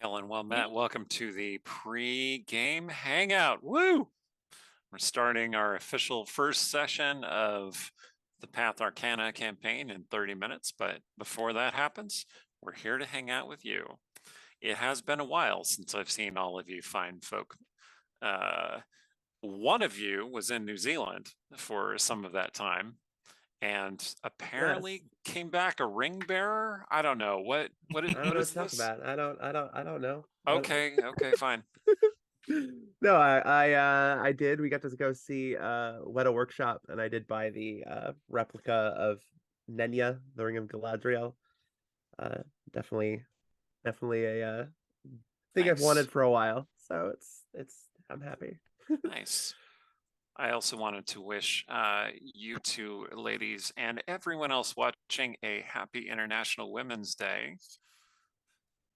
Ellen, well, Matt, welcome to the pre-game hangout. Woo! We're starting our official first session of the Path Arcana campaign in 30 minutes, but before that happens, we're here to hang out with you. It has been a while since I've seen all of you fine folk. One of you was in New Zealand for some of that time, and apparently came back a ring bearer. I don't know what I don't know what what is to talk this? about. I don't know. Okay, fine. No, I did. We got to go see Weta Workshop, and I did buy the replica of Nenya, the Ring of Galadriel. Uh, definitely, definitely a thing I've wanted Nice. for a while. So it's I'm happy. Nice. I also wanted to wish you two ladies and everyone else watching a happy International Women's Day.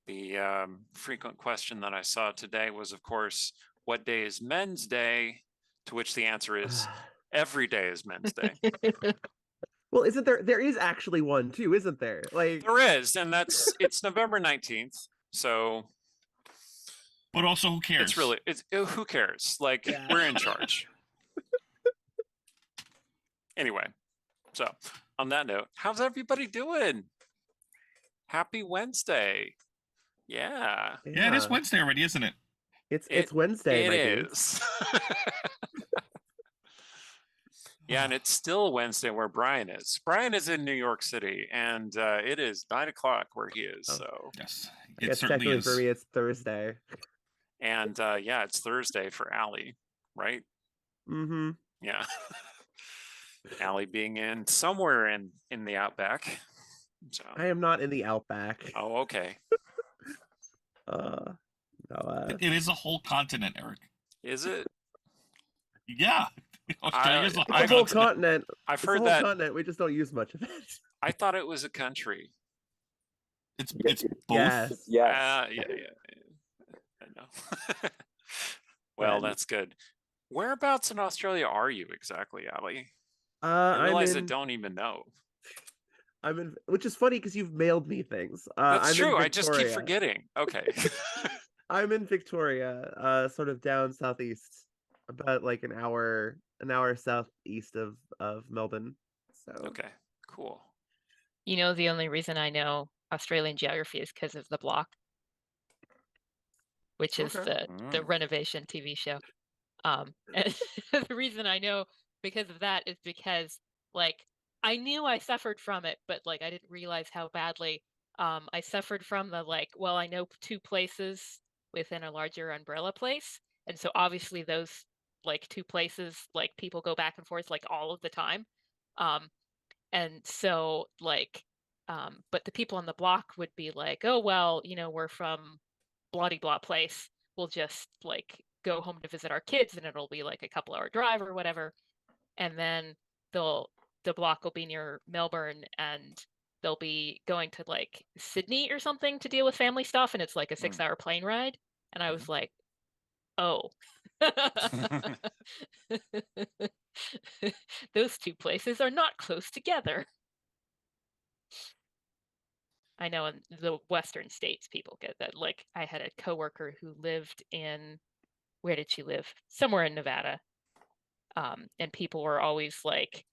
The frequent question that I saw today was, of course, what day is Men's Day? To which the answer is every day is Men's Day. Well, isn't there? There is actually one too, isn't there? Like There is, and it's November 19th. So But also, who cares? it's who cares? Like, Yeah. we're in charge. Anyway, so on that note, how's everybody doing? Happy Wednesday. Yeah. Yeah, it is Wednesday already, isn't it? It's Wednesday, It my dude. is. Yeah, and it's still Wednesday where Brian is. Brian is in New York City, and it is 9 o'clock where he is. So Yes, I it guess certainly technically is. for me it's Thursday. and yeah, it's Thursday for Allie, right? Mm-hmm. Yeah. Allie being in somewhere in the outback. So I am not in the Outback. oh, okay. No, It is a whole continent, Eric. Is it? Yeah, Australia's a it's whole a whole continent. continent. I've It's a heard whole that. continent. We just don't use much of it. I thought it was a country. It's both. Yes. Yeah. I know. Well, But, that's good. Whereabouts in Australia are you exactly, Ali? I I'm realize I in. don't even know. I'm in. Which is funny because you've mailed me things. That's I'm true. in I just keep Victoria. forgetting. Okay. I'm in Victoria. Sort of down southeast, about like an hour southeast of Melbourne. So Okay. Cool. You know, the only reason I know Australian geography is because of The Block, which is Okay. the renovation TV show. And the reason I know because of that is because, like, I knew I suffered from it, but like I didn't realize how badly I suffered from the like, well, I know two places within a larger umbrella place. And so obviously those like two places, like people go back and forth like all of the time. Um, and so like, but the people on the block would be like, oh, well, you know, we're from bloody blah place. We'll just like go home to visit our kids and it'll be like a couple hour drive or whatever. And then the block will be near Melbourne and they'll be going to like Sydney or something to deal with family stuff. And it's like a 6 hour plane ride. And I was like, oh. Those two places are not close together. I know in the Western states, people get that. Like, I had a coworker who lived in, where did she live? Somewhere in Nevada. And people were always like,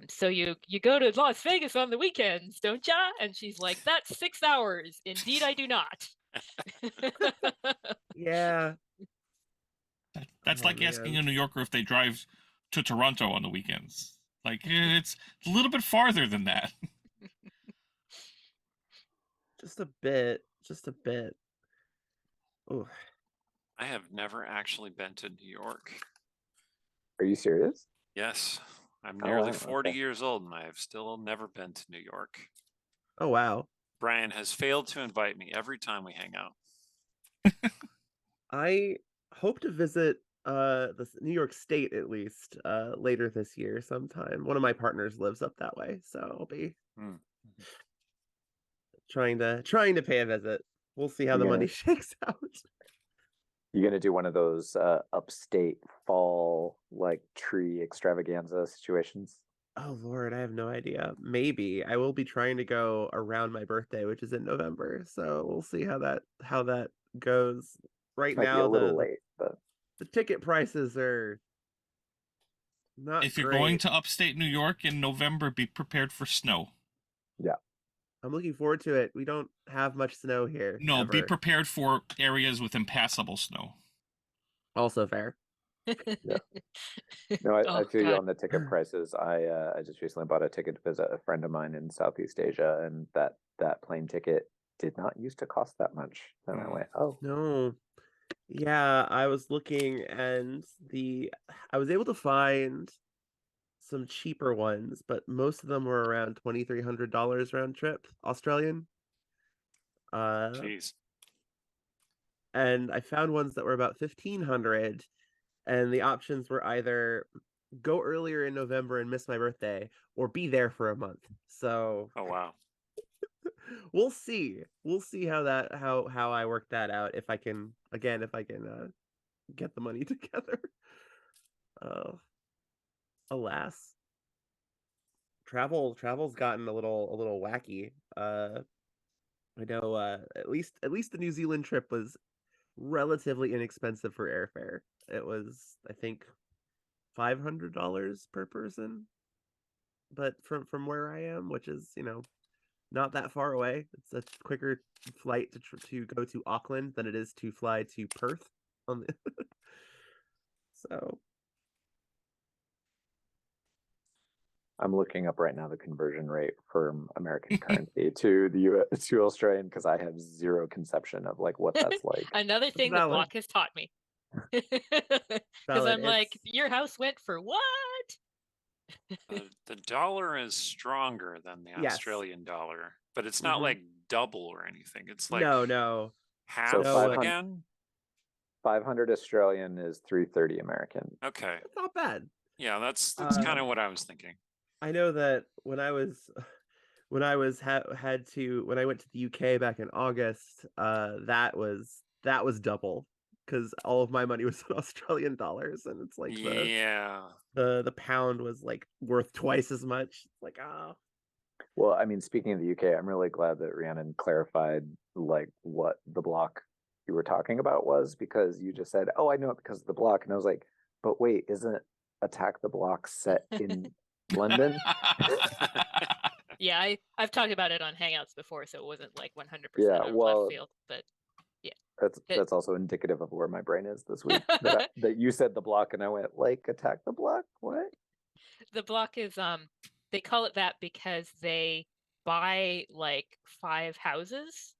so you go to Las Vegas on the weekends, don't ya? And she's like, that's 6 hours. Indeed, I do not. Yeah. That's like asking a New Yorker if they drive to Toronto on the weekends. Like, it's a little bit farther than that. Just a bit. Just a bit. Oh. I have never actually been to New York. Are you serious? Yes. I'm nearly wow, 40 okay. years old and I have still never been to New York. Oh wow. Brian has failed to invite me every time we hang out. I hope to visit the New York State at least later this year sometime. One of my partners lives up that way, so I'll be trying to pay a visit. We'll see how the money shakes out. You're gonna do one of those upstate fall like tree extravaganza situations? Oh Lord, I have no idea. Maybe I will be trying to go around my birthday, which is in November. So we'll see how that goes. Right Might be a now, little late, but the ticket prices are not If you're going great. to upstate New York in November, be prepared for snow. yeah. I'm looking forward to it. We don't have much snow here No, be ever. prepared for areas with impassable snow. Also fair. No, I Oh feel you God. on the ticket prices. I just recently bought a ticket to visit a friend of mine in Southeast Asia, and that plane ticket did not used to cost that much. And I went, oh, No. Yeah, I was looking and I was able to find some cheaper ones, but most of them were around $2,300 round trip Australian. Jeez. And I found ones that were about 1,500, and the options were either go earlier in November and miss my birthday, or be there for a month. So Oh wow. we'll see. We'll see how I work that out if I can get the money together. Uh, alas, travel's gotten a little wacky. I know at least the New Zealand trip was relatively inexpensive for airfare. It was, I think, $500 per person, but from where I am, which is, not that far away. It's a quicker flight to go to Auckland than it is to fly to Perth on the so I'm looking up right now the conversion rate from American currency to the US to Australian because I have zero conception of like what that's like. Another thing that valid. Block has taught me. Because Valid. I'm like, your house went for what? The dollar is stronger than the Yes. Australian dollar, but it's not Mhm. like double or anything. It's like No. half So No, 500 again. 500 Australian is 330 American. Okay. It's not bad. Yeah, that's Uh, kind of what I was thinking. I know that when I was when I was had to when I went to the UK back in August, that was double because all of my money was in Australian dollars, and it's like Yeah. the pound was like worth twice as much. It's like, oh, Well, I mean, speaking of the UK, I'm really glad that Rhiannon clarified like what the block you were talking about was because you just said, "Oh, I know it because of the block," and I was like, "But wait, isn't Attack the Block set in London?" Yeah, I've talked about it on Hangouts before, so it wasn't like 100% Yeah, out of well, left field. But that's also indicative of where my brain is this week. That you said the block, and I went like Attack the Block. What? the block is they call it that because they buy like 5 houses.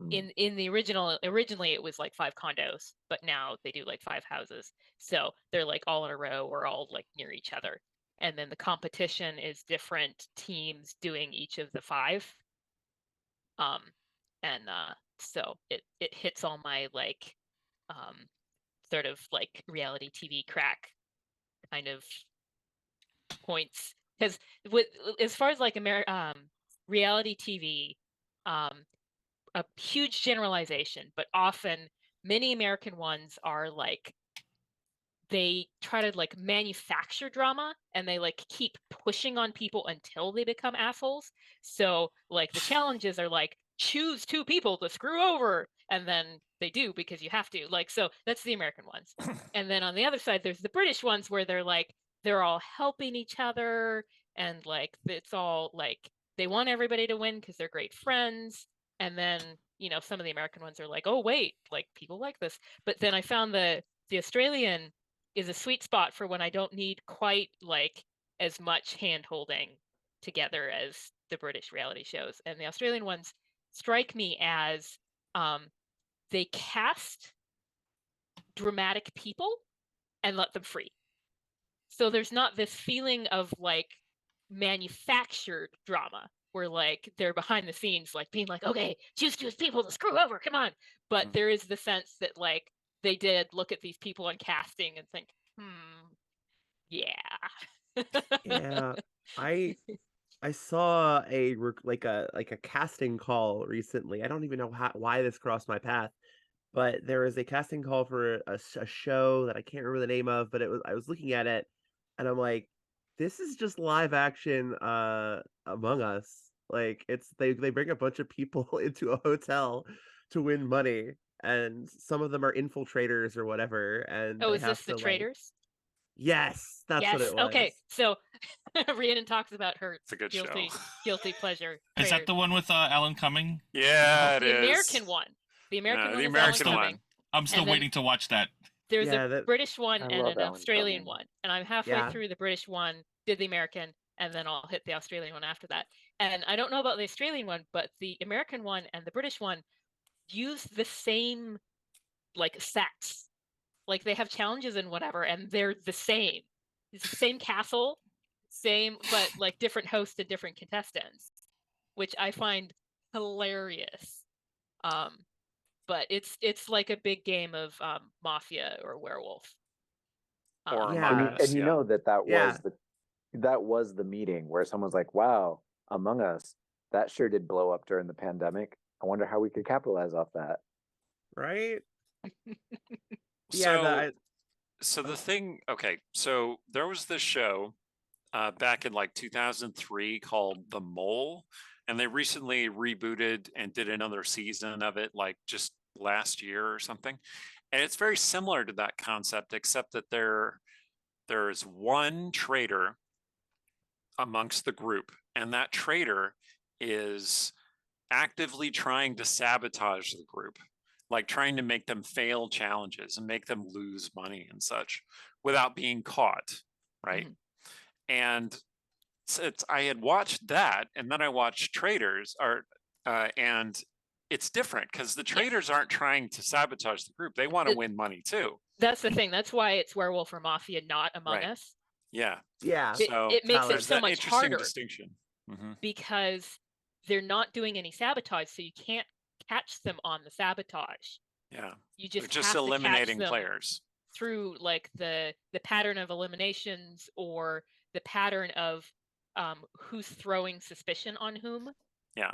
In the originally it was like 5 condos, but now they do like 5 houses. So they're like all in a row or all like near each other. And then the competition is different teams doing each of the 5. And so it hits all my like sort of like reality TV crack kind of points, because with as far as like reality TV, a huge generalization, but often many American ones are like they try to like manufacture drama and they like keep pushing on people until they become assholes. So like the challenges are like choose 2 people to screw over, and then they do because you have to. Like, so that's the American ones. And then on the other side there's the British ones where they're all helping each other, and like it's all like they want everybody to win because they're great friends. And then, some of the American ones are like, oh wait, like people like this. But then I found the Australian is a sweet spot for when I don't need quite like as much hand holding together as the British reality shows. And the Australian ones strike me as they cast dramatic people and let them free. So there's not this feeling of like manufactured drama where like they're behind the scenes like being like, okay, choose people to screw over, come on. But there is the sense that like they did look at these people on casting and think, yeah. yeah. I I saw like a casting call recently. I don't even know why this crossed my path, but there was a casting call for a show that I can't remember the name of, but I was looking at it and I'm like, this is just live action Among Us. Like they bring a bunch of people into a hotel to win money, and some of them are infiltrators or whatever, and Oh, they is this have the to like traders? yes, that's what Yes. it was. Okay. So Rhiannon talks about her It's a good show. guilty pleasure. Is that Traders. the one with Alan Cumming? Yeah, it The is. American one. The American one the is American Alan one. Cumming. I'm still And then- waiting to watch that. There's Yeah, a that British one I and love an Alan Australian Cumming. one. And I'm halfway Yeah. through the British one, did the American, and then I'll hit the Australian one after that. And I don't know about the Australian one, but the American one and the British one use the same like sets. Like they have challenges and whatever, and they're the same. It's the same castle, same, but like different hosts and different contestants, which I find hilarious. But it's like a big game of mafia or werewolf. Or Yeah. Among Us. And you yeah. know that Yeah. was the meeting where someone's like, "Wow, Among Us, that sure did blow up during the pandemic. I wonder how we could capitalize off that." right. So, so the thing, okay, so there was this show back in like 2003 called The Mole, and they recently rebooted and did another season of it like just last year or something. And it's very similar to that concept, except that there's one traitor amongst the group, and that traitor is actively trying to sabotage the group, like trying to make them fail challenges and make them lose money and such without being caught, right? And I had watched that, and then I watched Traders, and it's different because the traders aren't trying to sabotage the group; they want to win money too. That's the thing. That's why it's Werewolf or Mafia, not Among Right. Us. Yeah, Yeah. so It makes it Valid. so that much interesting harder distinction. Mhm. because they're not doing any sabotage, so you can't catch them on the sabotage. Yeah, You they're just just have to eliminating catch them players. through like the pattern of eliminations or the pattern of who's throwing suspicion on whom. Yeah,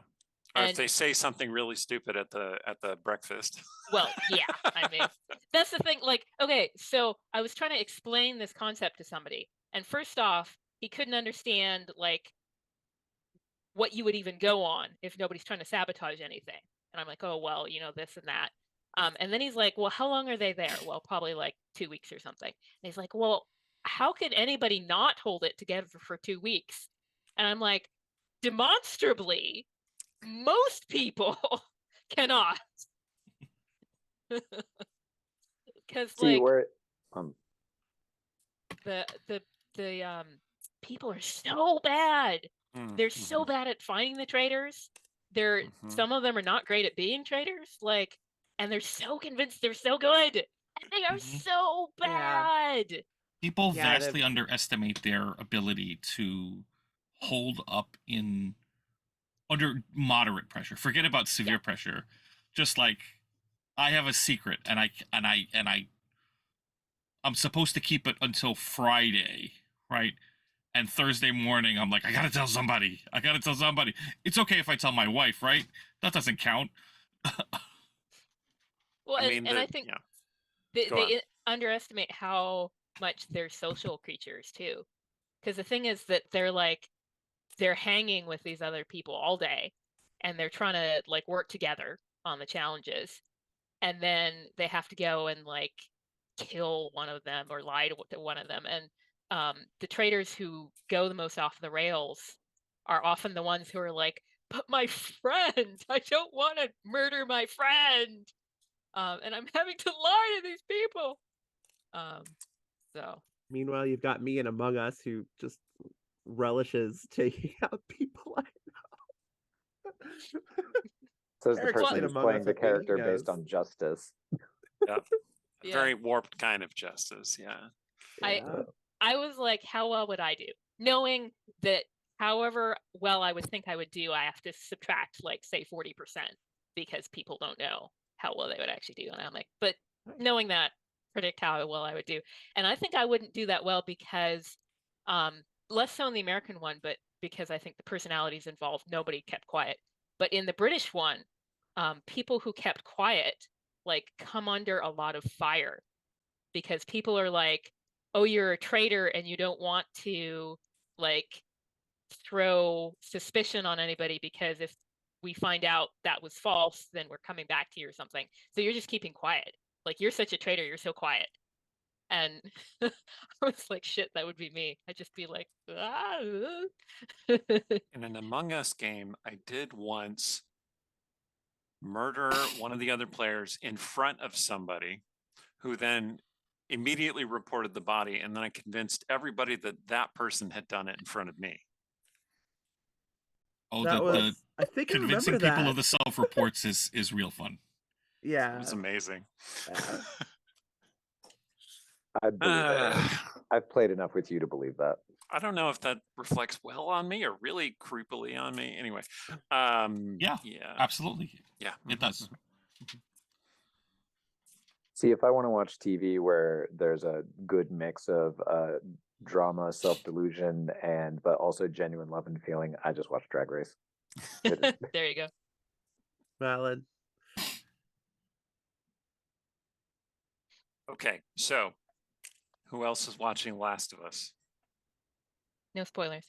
or if And- they say something really stupid at the breakfast. Well, yeah, I mean, that's the thing. Like, okay, so I was trying to explain this concept to somebody, and first off, he couldn't understand like what you would even go on if nobody's trying to sabotage anything. And I'm like, oh well, you know, this and that. And then he's like, well, how long are they there? Well, probably like 2 weeks or something. And he's like, well, how could anybody not hold it together for 2 weeks? And I'm like, demonstrably, most people cannot. Because See like where the people are so bad. They're so Mhm. bad at finding the traitors. They're Mhm. some of them are not great at being traitors. Like, and they're so convinced they're so good, and they are Mhm. so Yeah. bad. People Yeah, vastly underestimate their ability to hold up in under moderate pressure. Forget about severe pressure. Just like I have a secret, and I'm supposed to keep it until Friday, right? And Thursday morning, I'm like, I gotta tell somebody. I gotta tell somebody. It's okay if I tell my wife, right? That doesn't count. Well, I mean, and I think yeah. Go on. they underestimate how much they're social creatures too. Because the thing is that they're hanging with these other people all day, and they're trying to like work together on the challenges, and then they have to go and like kill one of them or lie to one of them. And the traitors who go the most off the rails are often the ones who are like, but my friend, I don't want to murder my friend. And I'm having to lie to these people. So Meanwhile, you've got me and Among Us who just relishes taking out people I know. says the Eric's person played who's Among playing Us the with me, he character based knows. on justice. Yeah. yeah. Very warped kind of justice. Yeah. Yeah. I was like, how well would I do? Knowing that however well I would think I would do, I have to subtract like say 40% because people don't know how well they would actually do. And I'm like, but knowing that, predict how well I would do. And I think I wouldn't do that well because less so in the American one, but because I think the personalities involved, nobody kept quiet. But in the British one, people who kept quiet like come under a lot of fire because people are like, oh, you're a traitor and you don't want to like throw suspicion on anybody, because if we find out that was false, then we're coming back to you or something. So you're just keeping quiet. Like, you're such a traitor, you're so quiet. And I was like, shit, that would be me. I'd just be like, ah. In an Among Us game, I did once murder one of the other players in front of somebody who then immediately reported the body, and then I convinced everybody that that person had done it in front of me. Oh, That was, I think I convincing remember people that. of the self-reports is real fun. Yeah. It was amazing. Yeah. I believe it. I've played enough with you to believe that. I don't know if that reflects well on me or really creepily on me. Anyway, Yeah, absolutely. Yeah, It does. See, if I want to watch TV where there's a good mix of drama, self-delusion, but also genuine love and feeling, I just watch Drag Race. There you go. Valid. Okay, so who else is watching Last of Us? No spoilers.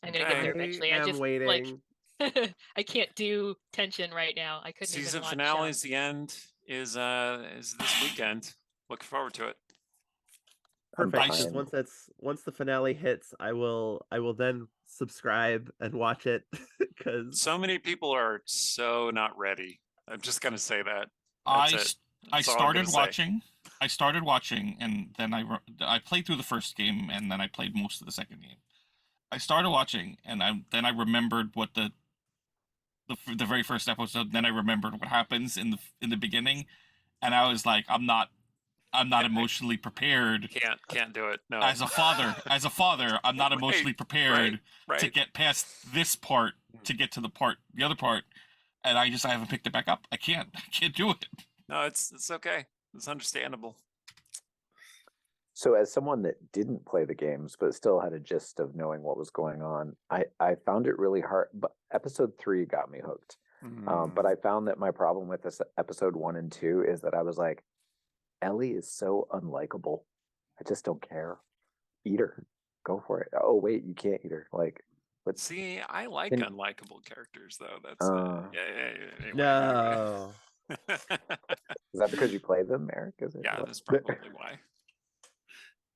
I'm gonna Okay. get there eventually. I I am just waiting. like I can't do tension right now. I couldn't Season even watch. finale is the end is this weekend. Looking forward to it. Perfect. behind. Because once the finale hits, I will then subscribe and watch it. Because So many people are so not ready. I'm just gonna say that. I That's it. I That's all I'm started gonna say. watching. I started watching, and then I played through the first game, and then I played most of the second game. I started watching, and then I remembered what the very first episode. Then I remembered what happens in the beginning, and I was like, I'm not emotionally prepared. Can't do it. No. As a father, I'm not emotionally prepared right. to get past this part to get to the other part, and I haven't picked it back up. I can't do it. No, it's okay. It's understandable. So as someone that didn't play the games but still had a gist of knowing what was going on, I found it really hard. But episode 3 got me hooked. But I found that my problem with this episode 1 and 2 is that I was like, Ellie is so unlikable. I just don't care. Eat her. Go for it. Oh wait, you can't eat her. Like, but See, I like And- unlikable characters though. That's anyway, no. is that because you play them, Eric? Is it Yeah, what? that's probably why.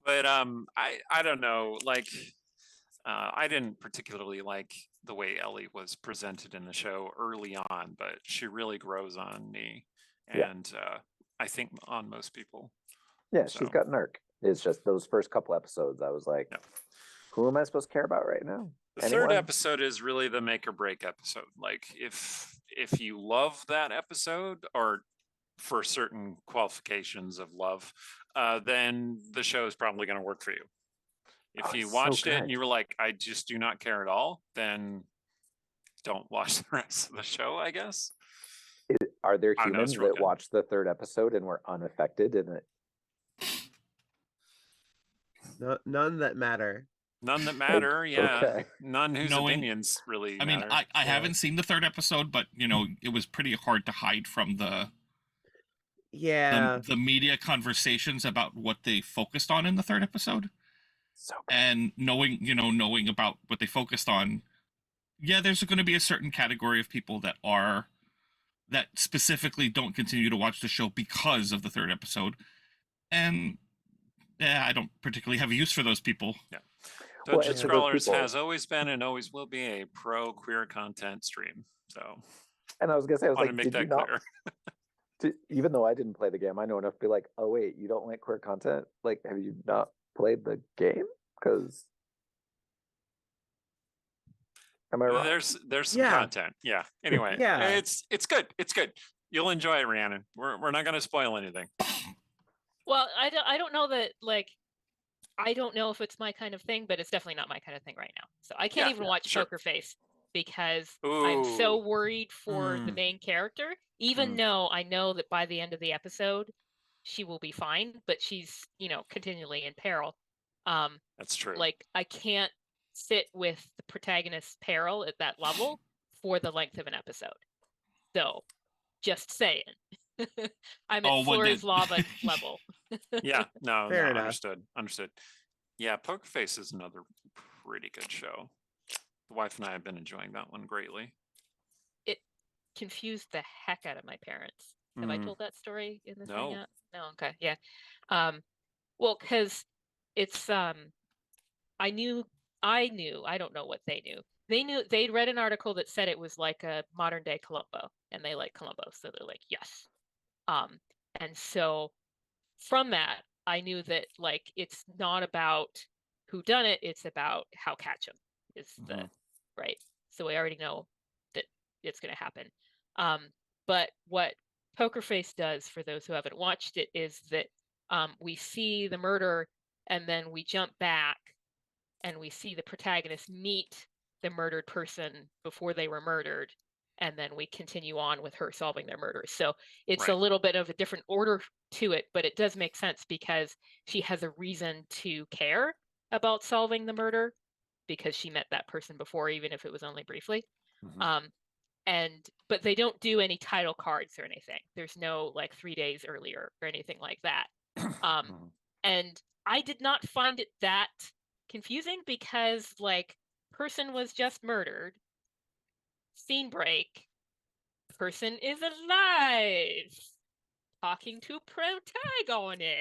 But I don't know. Like, I didn't particularly like the way Ellie was presented in the show early on, but she really grows on me, and I think on most people. Yeah, So. she's got an arc. It's just those first couple episodes, I was like, who am I supposed to care about right now? The third episode is really the make or break episode. Like, if you love that episode, or for certain qualifications of love, then the show is probably going to work for you. If you it's watched so it and good. you were like, I just do not care at all, then don't watch the rest of the show, I guess. Are there I don't know, it's humans real that good. watched the third episode and were unaffected? And None that matter. None that matter, yeah. Okay. None whose opinions really I mean, matter. I haven't seen the third episode, but it was pretty hard to hide from the media conversations about what they focused on in the third episode. So good. And knowing about what they focused on, there's going to be a certain category of people that specifically don't continue to watch the show because of the third episode, and I don't particularly have a use for those people. Yeah. Well, Dungeon and for those Scrawlers people- has always been and always will be a pro queer content stream. So And I was gonna say, I was want like, to make did you that not? clear. Even though I didn't play the game, I know enough to be like, oh wait, you don't like queer content? Like, have you not played the game? Because am I wrong? There's some Yeah. content. Yeah. Anyway, Yeah. it's good. It's good. You'll enjoy it, Rhiannon. We're not going to spoil anything. Well, I don't know that, like, I don't know if it's my kind of thing, but it's definitely not my kind of thing right now. So I can't even watch sure. Poker Face because I'm so Ooh. worried for the main character, even though I know that by the end of the episode, she will be fine, but she's, continually in peril. That's true. Like, I can't sit with the protagonist's peril at that level for the length of an episode. So, just saying. I'm at Flora's lava level. Yeah, no, Fair enough. understood. Yeah, Poker Face is another pretty good show. The wife and I have been enjoying that one greatly. It confused the heck out of my parents. Have I told that story in this No. hangout? No, okay, yeah. Well, because it's I knew, I don't know what they knew. They'd read an article that said it was like a modern day Columbo, and they like Columbo, so they're like, yes. And so from that, I knew that like it's not about who done it, it's about how catch 'em is the right. So we already know that it's going to happen. But what Poker Face does, for those who haven't watched it, is that we see the murder and then we jump back and we see the protagonist meet the murdered person before they were murdered, and then we continue on with her solving their murders. So it's a little bit of a different order to it, but it does make sense because she has a reason to care about solving the murder because she met that person before, even if it was only briefly. But they don't do any title cards or anything. There's no like 3 days earlier or anything like that. And I did not find it that confusing because like person was just murdered, scene break, person is alive, talking to protagonist.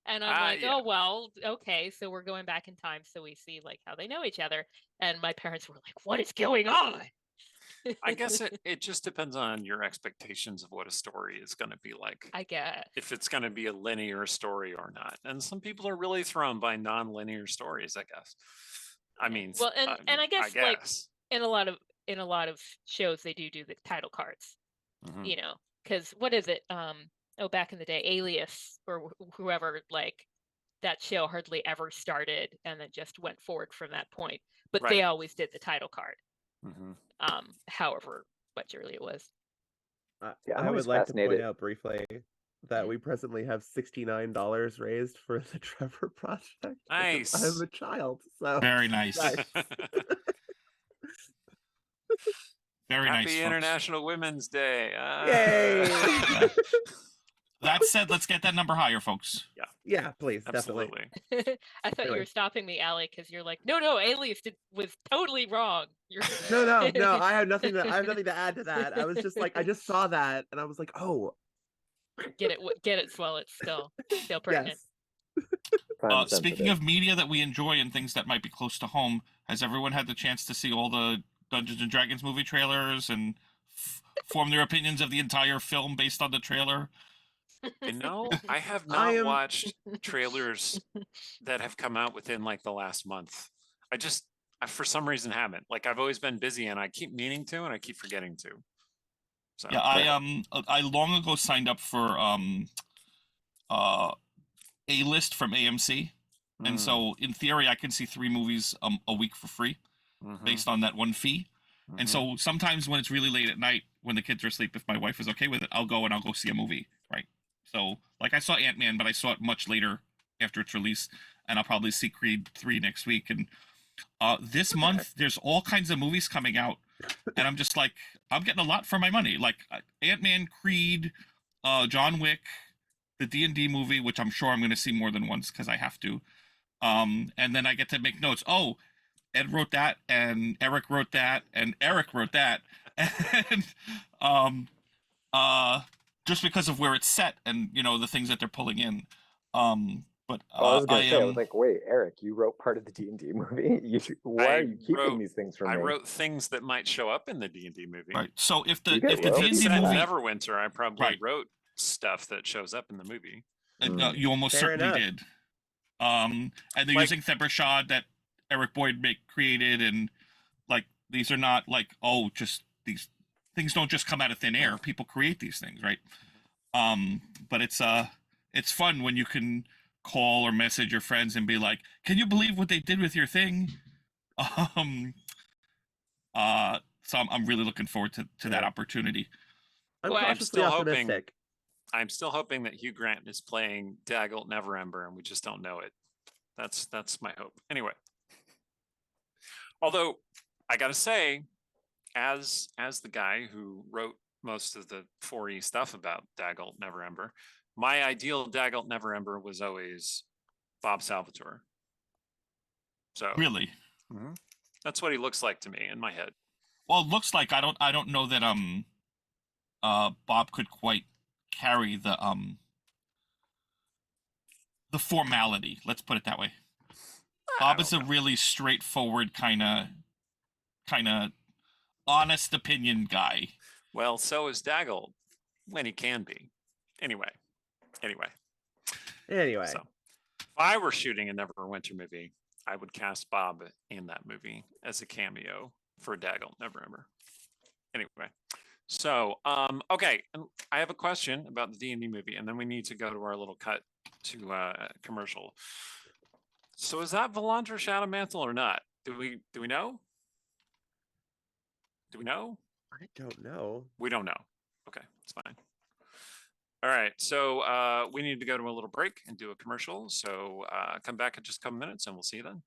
And I'm like, yeah. oh, well, okay, so we're going back in time so we see like how they know each other. And my parents were like, what is going on? I guess it just depends on your expectations of what a story is going to be like. I guess. If it's going to be a linear story or not. And some people are really thrown by non-linear stories, I guess. I mean, well, and I guess like in a lot of shows they do the title cards, you know, because what is it? Back in the day, Alias or whoever, like that show hardly ever started and then just went forward from that point. But they always did the title card. However much early it was. I would like to point out briefly that we presently have $69 raised for the Trevor Project. Nice. I'm a child, so very nice. Very nice. Happy International Women's Day. Yay! That said, let's get that number higher, folks. Yeah, please, absolutely. Definitely. I thought you were stopping me, Allie, because you're like, no, Alias was totally wrong. No. I have nothing to add to that. I was just like, I just saw that, and I was like, oh, get it, swell it. Still pertinent. Yes. Speaking of media that we enjoy and things that might be close to home, has everyone had the chance to see all the Dungeons and Dragons movie trailers and form their opinions of the entire film based on the trailer? You know, I have not watched trailers that have come out within like the last month. I for some reason haven't. Like I've always been busy and I keep meaning to and I keep forgetting to. So yeah, I long ago signed up for A-List from AMC. And so in theory I can see 3 movies a week for free based on that one fee. And so sometimes when it's really late at night when the kids are asleep, if my wife is okay with it, I'll go see a movie, right? So, like, I saw Ant-Man, but I saw it much later after its release, and I'll probably see Creed 3 next week. And this month, there's all kinds of movies coming out, and I'm just like, I'm getting a lot for my money. Like, Ant-Man, Creed, John Wick, the D&D movie, which I'm sure I'm going to see more than once because I have to. And then I get to make notes. Oh, Ed wrote that, and Eric wrote that, and Eric wrote that. And just because of where it's set and the things that they're pulling in. But I was gonna say, I was like, wait, Eric, you wrote part of the D&D movie. Why are you keeping these things from me? I wrote things that might show up in the D&D movie. Right. So if the D&D movie Neverwinter, I probably wrote stuff that shows up in the movie. You almost certainly did. And they're using Thebershad that Eric Boyd created, and like these are not like just these things don't just come out of thin air. People create these things, right? But it's fun when you can call or message your friends and be like, "Can you believe what they did with your thing?" So I'm really looking forward to that opportunity. I'm still optimistic. I'm still hoping that Hugh Grant is playing Daggett Neverember, and we just don't know it. That's my hope. Anyway, although I gotta say, as the guy who wrote most of the 4E stuff about Daggett Neverember, my ideal Daggett Neverember was always Bob Salvatore. So Really? mhm. That's what he looks like to me in my head. Well, it looks like I don't know that Bob could quite carry the formality. Let's put it that way. Bob is a really straightforward kind of honest opinion guy. Well, so is Daggle when he can be. Anyway. Anyway, So if I were shooting a Neverwinter movie, I would cast Bob in that movie as a cameo for Daggle Neverember. Anyway, so okay, and I have a question about the D&D movie, and then we need to go to our little cut to commercial. So is that Valandra Shadowmantle or not? Do we know? Do we know? I don't know. We don't know. Okay, it's fine. All right, so we need to go to a little break and do a commercial. So come back in just a couple minutes, and we'll see you then.